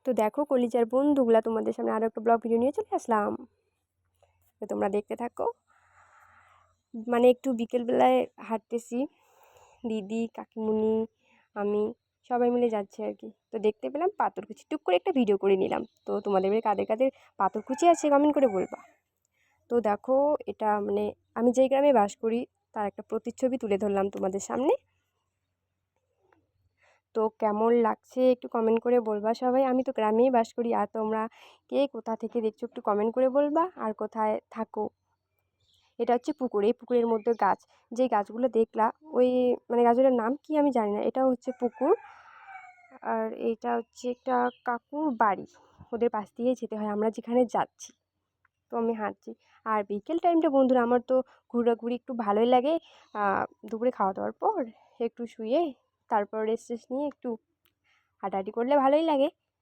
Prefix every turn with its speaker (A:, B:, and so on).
A: তো দেখো কলিজার বন্ধুগুলা, তোমাদের সামনে আরও একটা ব্লগ ভিডিও নিয়ে চলে আসলাম। তো তোমরা দেখতে থাকো। মানে একটু বিকেলবেলায় হাঁটতেছি, দিদি, কাকিমুনি, আমি সবাই মিলে যাচ্ছি আর কি। তো দেখতে পেলাম পাথরকুচি, টুক করে একটা ভিডিও করে নিলাম। তো তোমাদের কাদের কাদের পাথরকুচি আছে কমেন্ট করে বলবা। তো দেখো, এটা মানে আমি যেই গ্রামে বাস করি তার একটা প্রতিচ্ছবি তুলে ধরলাম তোমাদের সামনে। তো কেমন লাগছে একটু কমেন্ট করে বলবা সবাই। আমি তো গ্রামেই বাস করি, আর তোমরা কে কোথা থেকে দেখছো একটু কমেন্ট করে বলবা, আর কোথায় থাকো। এটা হচ্ছে পুকুর, এই পুকুরের মধ্যে গাছ, যেই গাছগুলো দেখলা ওই মানে গাছগুলোর নাম কি আমি জানি না, এটা হচ্ছে পুকুর। আর এইটা হচ্ছে একটা কাকুর বাড়ি, ওদের পাশ দিয়ে যেতে হয় আমরা যেখানে যাচ্ছি। তো আমি হাঁটছি। আর বিকেল টাইমটা বন্ধুরা আমার তো ঘোরাঘুরি একটু ভালোই লাগে। দুপুরে খাওয়া দাওয়ার পর একটু শুয়ে তারপর রেস্ট নিয়ে একটু হাঁটাহাঁটি করলে ভালোই লাগে।